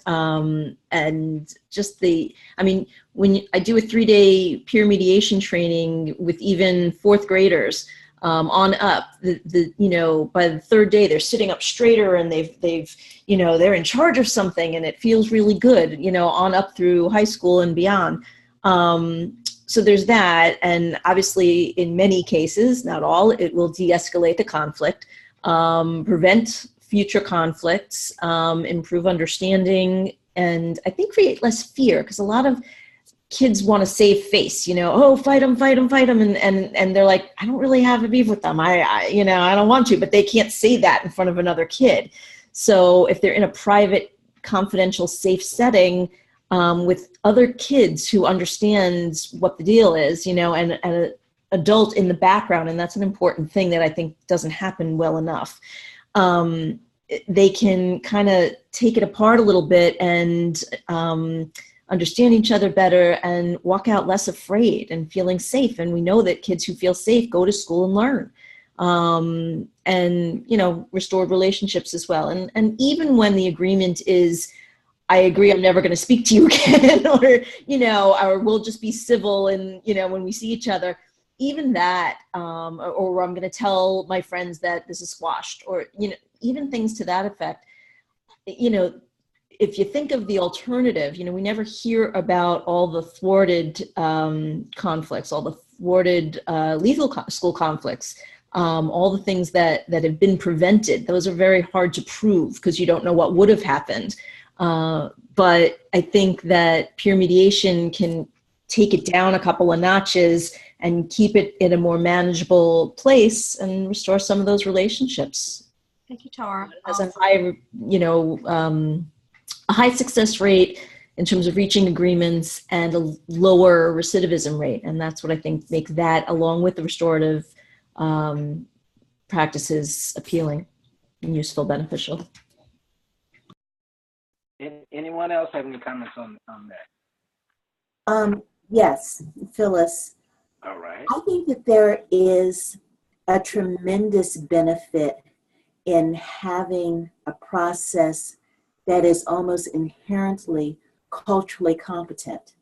and just when I do a 3-day peer mediation training with even 4th graders on up, by the 3rd day they're sitting up straighter and they're in charge of something, and it feels really good, on up through high school and beyond. So there's that, and obviously in many cases, not all, it will de-escalate the conflict, prevent future conflicts, improve understanding, and I think create less fear, because a lot of kids want to save face, oh, fight them, and they're like, I don't really have a beef with them, I don't want to, but they can't say that in front of another kid. So if they're in a private, confidential, safe setting with other kids who understands what the deal is, and an adult in the background, and that's an important thing that I think doesn't happen well enough. They can kind of take it apart a little bit and understand each other better and walk out less afraid and feeling safe. And we know that kids who feel safe go to school and learn, and, restored relationships as well. And even when the agreement is, I agree, I'm never going to speak to you again, or we'll just be civil and, when we see each other, even that, or I'm going to tell my friends that this is squashed, or, even things to that effect. If you think of the alternative, we never hear about all the thwarted conflicts, all the thwarted lethal school conflicts, all the things that have been prevented. Those are very hard to prove because you don't know what would have happened. But I think that peer mediation can take it down a couple of notches and keep it in a more manageable place and restore some of those relationships. Thank you, Tara. As a high, a high success rate in terms of reaching agreements and a lower recidivism rate. And that's what I think makes that, along with the restorative practices, appealing and useful, beneficial. Anyone else have any comments on that? Yes, Phyllis. All right. I think that there is a tremendous benefit in having a process that is almost inherently culturally competent.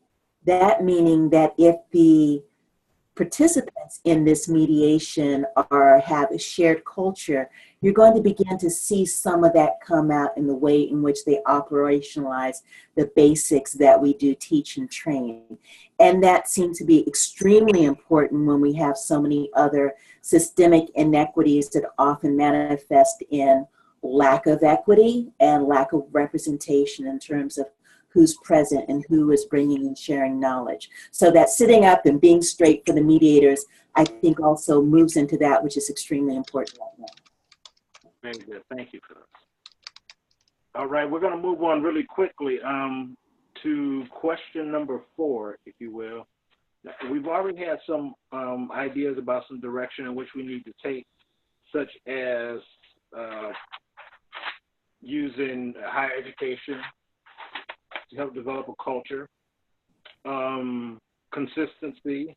That meaning that if the participants in this mediation have a shared culture, you're going to begin to see some of that come out in the way in which they operationalize the basics that we do teach and train. And that seems to be extremely important when we have so many other systemic inequities that often manifest in lack of equity and lack of representation in terms of who's present and who is bringing and sharing knowledge. So that sitting up and being straight for the mediators, I think also moves into that, which is extremely important right now. Very good, thank you for this. All right, we're gonna move on really quickly to question number 4, if you will. We've already had some ideas about some direction in which we need to take, such as using higher education to help develop a culture, consistency,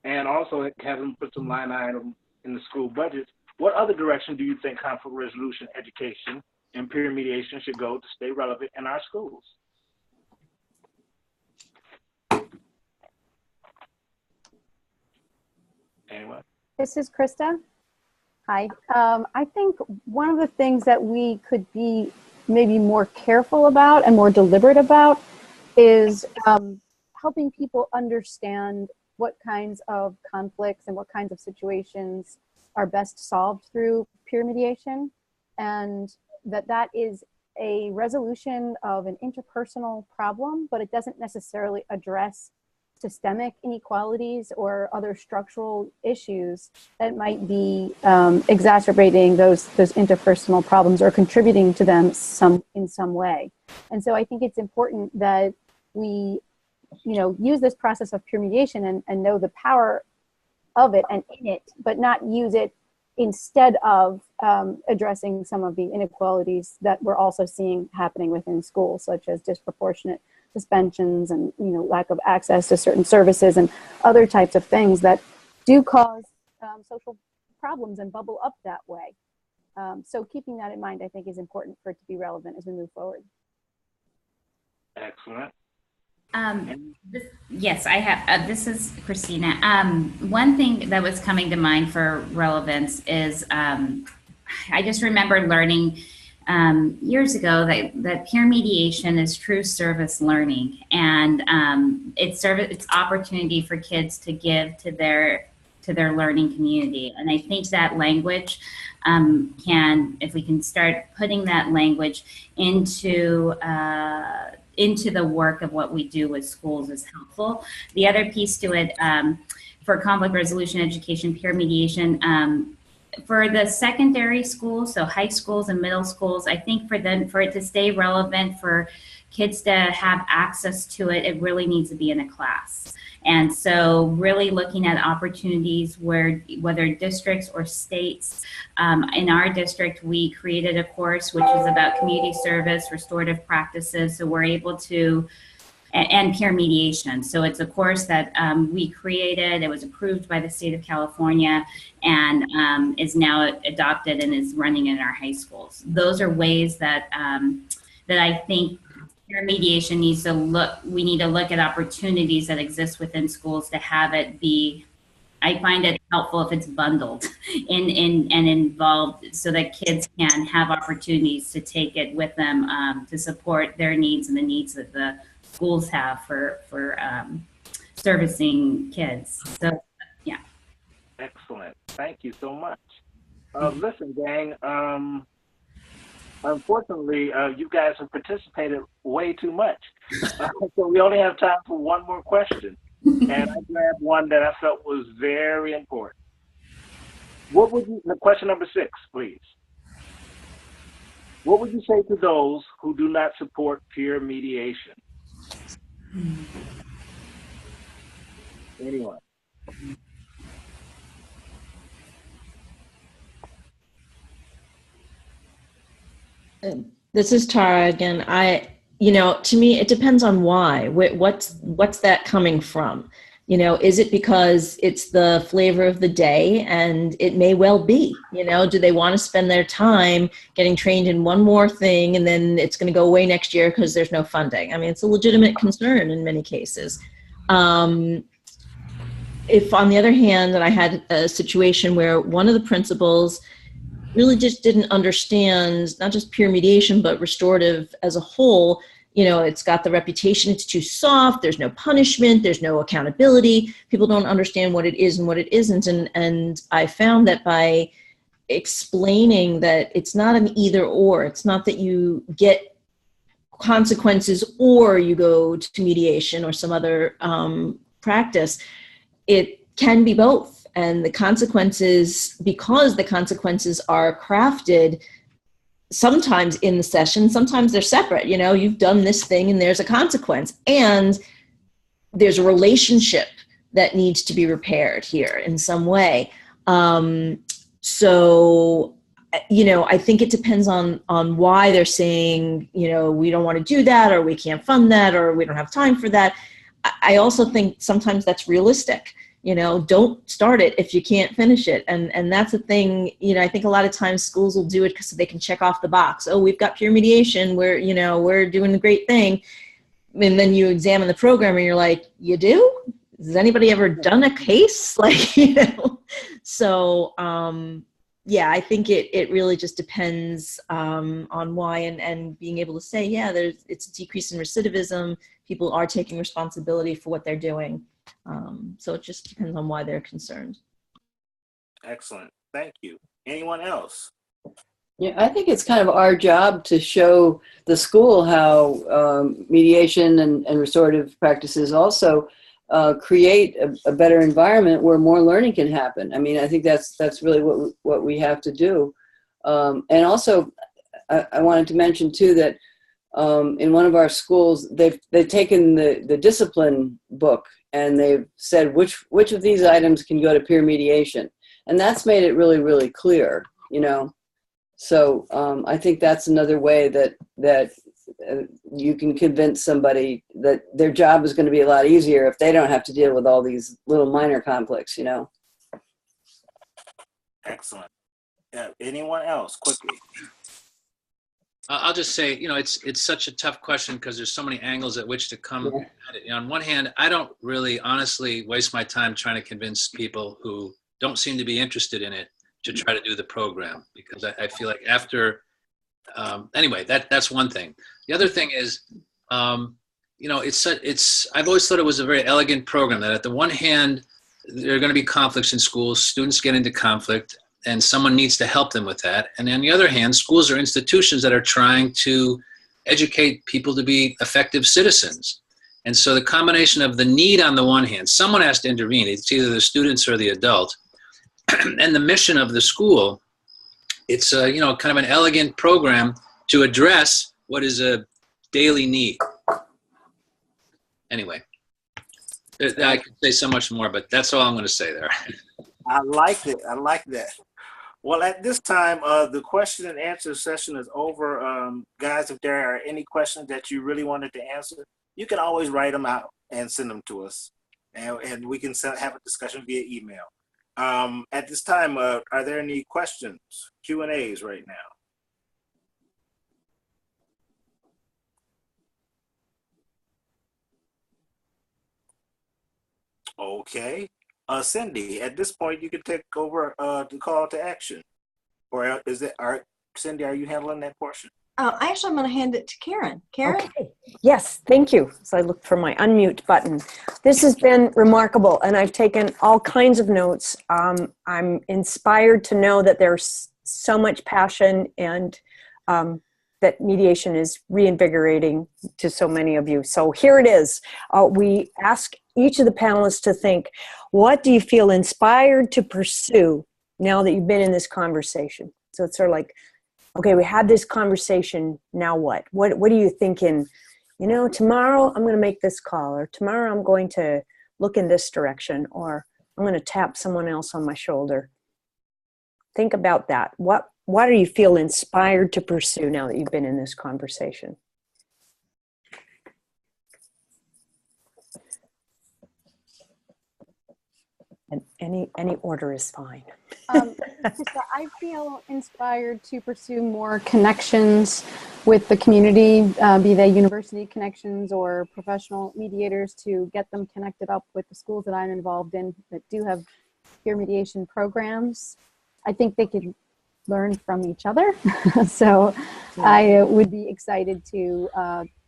and also have them put some line items in the school budgets. What other direction do you think conflict resolution education and peer mediation should go to stay relevant in our schools? Anyone? This is Christa. Hi. I think one of the things that we could be maybe more careful about and more deliberate about is helping people understand what kinds of conflicts and what kinds of situations are best solved through peer mediation, and that is a resolution of an interpersonal problem, but it doesn't necessarily address systemic inequalities or other structural issues that might be exacerbating those interpersonal problems or contributing to them in some way. And so I think it's important that we, use this process of peer mediation and know the power of it and in it, but not use it instead of addressing some of the inequalities that we're also seeing happening within schools, such as disproportionate suspensions and lack of access to certain services and other types of things that do cause social problems and bubble up that way. So keeping that in mind, I think, is important for it to be relevant as we move forward. Excellent. Yes, I have. This is Christina. One thing that was coming to mind for relevance is I just remember learning years ago that peer mediation is true service learning, and it's opportunity for kids to give to their learning community. And I think that language if we can start putting that language into the work of what we do with schools, is helpful. The other piece to it, for conflict resolution education, peer mediation, for the secondary schools, so high schools and middle schools, I think for it to stay relevant, for kids to have access to it, it really needs to be in a class. And so really looking at opportunities where, whether districts or states, in our district, we created a course which is about community service, restorative practices. So we're able to, and peer mediation. So it's a course that we created. It was approved by the state of California and is now adopted and is running in our high schools. Those are ways that that I think peer mediation needs to look. We need to look at opportunities that exist within schools to have it be. I find it helpful if it's bundled and involved, so that kids can have opportunities to take it with them to support their needs and the needs that the schools have for servicing kids. So, yeah. Excellent. Thank you so much. Listen, gang, unfortunately, you guys have participated way too much. So we only have time for one more question. And I grabbed one that I felt was very important. What would you, question number 6, please. What would you say to those who do not support peer mediation? Anyone? This is Tara again. To me, it depends on why. What's that coming from? You know, is it because it's the flavor of the day? And it may well be, you know, do they want to spend their time getting trained in one more thing and then it's going to go away next year because there's no funding? I mean, it's a legitimate concern in many cases. If on the other hand, that I had a situation where one of the principals really just didn't understand not just peer mediation, but restorative as a whole, you know, it's got the reputation, it's too soft, there's no punishment, there's no accountability, people don't understand what it is and what it isn't. And I found that by explaining that it's not an either or, it's not that you get consequences or you go to mediation or some other practice, it can be both. And the consequences, because the consequences are crafted sometimes in the session, sometimes they're separate. You know, you've done this thing and there's a consequence, and there's a relationship that needs to be repaired here in some way. So, you know, I think it depends on why they're saying, you know, we don't want to do that, or we can't fund that, or we don't have time for that. I also think sometimes that's realistic. You know, don't start it if you can't finish it. And that's the thing, you know, I think a lot of times schools will do it because they can check off the box. Oh, we've got peer mediation. We're doing a great thing. And then you examine the program and you're like, you do? Has anybody ever done a case? Like, you know, so, yeah, I think it really just depends on why, and being able to say, yeah, it's a decrease in recidivism. People are taking responsibility for what they're doing. So it just depends on why they're concerned. Excellent. Thank you. Anyone else? Yeah, I think it's kind of our job to show the school how mediation and restorative practices also create a better environment where more learning can happen. I mean, I think that's really what we have to do. And also, I wanted to mention too that in one of our schools, they've taken the discipline book and they've said which of these items can go to peer mediation, and that's made it really, really clear, you know. So I think that's another way that you can convince somebody that their job is going to be a lot easier if they don't have to deal with all these little minor conflicts, you know. Excellent. Anyone else, quickly? I'll just say, you know, it's such a tough question because there's so many angles at which to come at it. You know, on one hand, I don't really honestly waste my time trying to convince people who don't seem to be interested in it to try to do the program, because I feel like after, anyway, that's one thing. The other thing is, you know, I've always thought it was a very elegant program, that at the one hand, there are going to be conflicts in schools, students get into conflict, and someone needs to help them with that. And on the other hand, schools are institutions that are trying to educate people to be effective citizens. And so the combination of the need on the one hand, someone has to intervene, it's either the students or the adult, and the mission of the school, it's a, you know, kind of an elegant program to address what is a daily need. Anyway, I could say so much more, but that's all I'm going to say there. I like it. I like that. Well, at this time, the question and answer session is over. Guys, if there are any questions that you really wanted to answer, you can always write them out and send them to us, and we can have a discussion via email. At this time, are there any questions, Q&As right now? Okay. Cindy, at this point, you can take over the call to action. Or Cindy, are you handling that portion? Actually, I'm going to hand it to Karen. Karen? Okay. Yes, thank you. So I looked for my unmute button. This has been remarkable, and I've taken all kinds of notes. I'm inspired to know that there's so much passion, and that mediation is reinvigorating to so many of you. So here it is. We ask each of the panelists to think, what do you feel inspired to pursue now that you've been in this conversation? So it's sort of like, okay, we had this conversation, now what? What are you thinking? You know, tomorrow I'm going to make this call, or tomorrow I'm going to look in this direction, or I'm going to tap someone else on my shoulder. Think about that. What do you feel inspired to pursue now that you've been in this conversation? And any order is fine. Krista, I feel inspired to pursue more connections with the community, be they university connections or professional mediators, to get them connected up with the schools that I'm involved in that do have peer mediation programs. I think they could learn from each other. So I would be excited to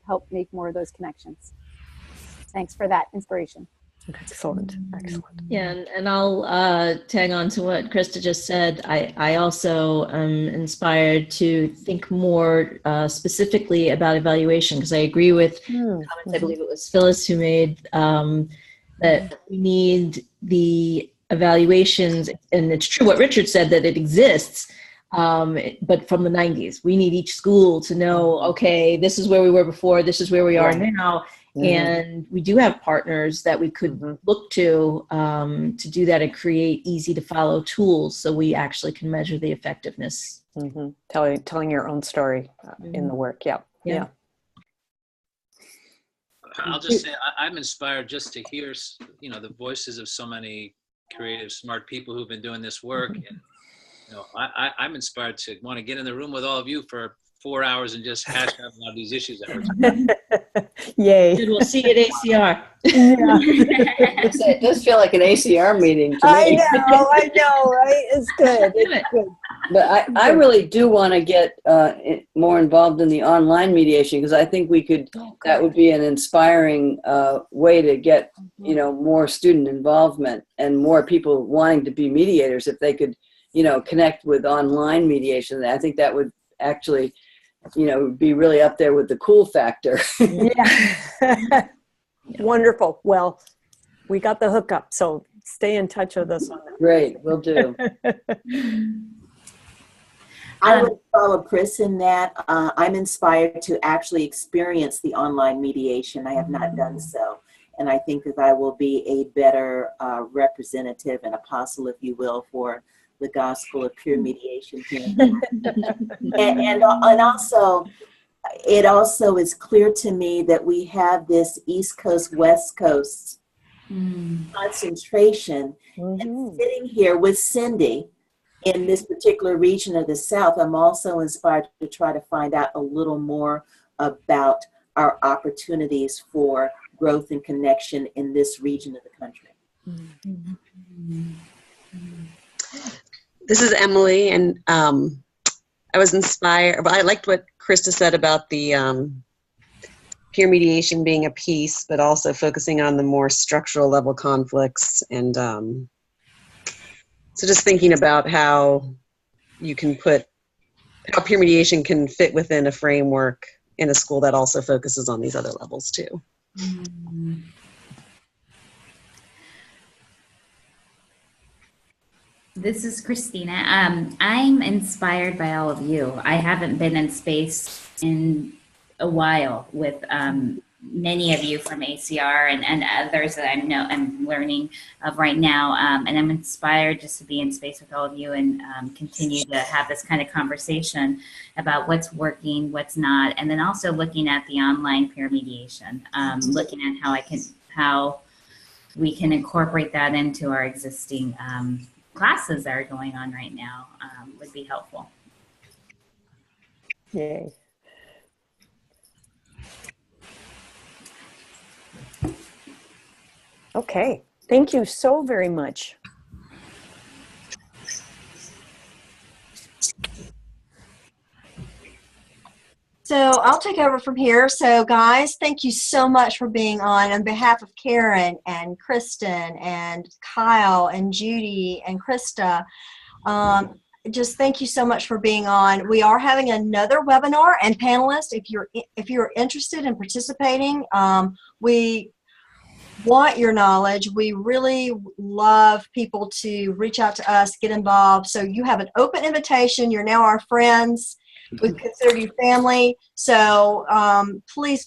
help make more of those connections. Thanks for that inspiration. Excellent, excellent. Yeah, and I'll tag on to what Christa just said. I also am inspired to think more specifically about evaluation, because I agree with comments, I believe it was Phyllis who made, that we need the evaluations, and it's true what Richard said, that it exists, but from the 90s. We need each school to know, okay, this is where we were before, this is where we are now. And we do have partners that we could look to do that and create easy to follow tools so we actually can measure the effectiveness. Telling your own story in the work. Yeah. I'll just say I'm inspired just to hear, the voices of so many creative, smart people who've been doing this work. And, I'm inspired to want to get in the room with all of you for 4 hours and just hash out a lot of these issues that we're talking about. Yay. We'll see you at ACR. It does feel like an ACR meeting to me. I know, right? It's good. It's good. But I really do want to get more involved in the online mediation, because I think we could, that would be an inspiring way to get, more student involvement and more people wanting to be mediators if they could, connect with online mediation. I think that would actually, be really up there with the cool factor. Yeah. Wonderful. Well, we got the hookup, so stay in touch with us on that. Great, will do. I would follow Chris in that. I'm inspired to actually experience the online mediation. I have not done so. And I think that I will be a better representative and apostle, if you will, for the gospel of peer mediation here. and also, it also is clear to me that we have this East Coast, West Coast concentration. And sitting here with Cindy in this particular region of the South, I'm also inspired to try to find out a little more about our opportunities for growth and connection in this region of the country. This is Emily, and I was inspired, but I liked what Christa said about the peer mediation being a piece, but also focusing on the more structural level conflicts. And so just thinking about how you can how peer mediation can fit within a framework in a school that also focuses on these other levels too. This is Christina. I'm inspired by all of you. I haven't been in space in a while with many of you from ACR and others that I'm learning of right now. And I'm inspired just to be in space with all of you and continue to have this kind of conversation about what's working, what's not, and then also looking at the online peer mediation, looking at how we can incorporate that into our existing classes that are going on right now would be helpful. Yay. Okay, thank you so very much. So I'll take over from here. So guys, thank you so much for being on behalf of Karen and Kristen and Kyle and Judy and Christa. Just thank you so much for being on. We are having another webinar, and panelists, if you're interested in participating, we want your knowledge. We really love people to reach out to us, get involved. So you have an open invitation. You're now our friends. We consider you family. So please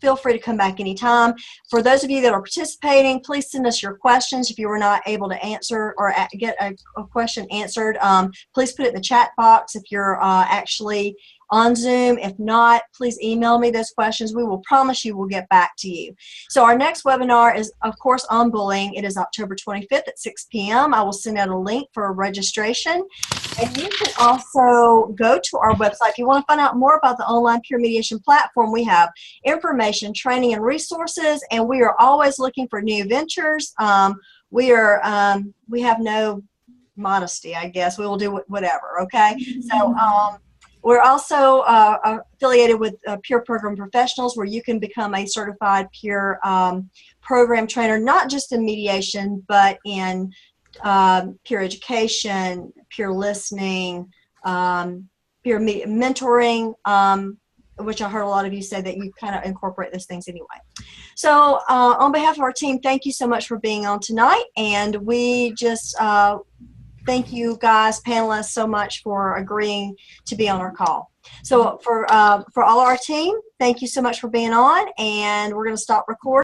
feel free to come back anytime. For those of you that are participating, please send us your questions. If you were not able to answer or get a question answered, please put it in the chat box. If you're actually on Zoom. If not, please email me those questions. We will promise you we'll get back to you. So our next webinar is, of course, on bullying. It is October 25th at 6 p.m. I will send out a link for registration. And you can also go to our website. If you want to find out more about the online peer mediation platform, we have information, training, and resources, and we are always looking for new ventures. We have no modesty, I guess. We will do whatever, okay? So we're also affiliated with Peer Program Professionals, where you can become a certified peer program trainer, not just in mediation, but in peer education, peer listening, peer mentoring, which I heard a lot of you say that you kind of incorporate those things anyway. So on behalf of our team, thank you so much for being on tonight, and we just thank you guys, panelists, so much for agreeing to be on our call. So for all our team, thank you so much for being on, and we're going to stop recording.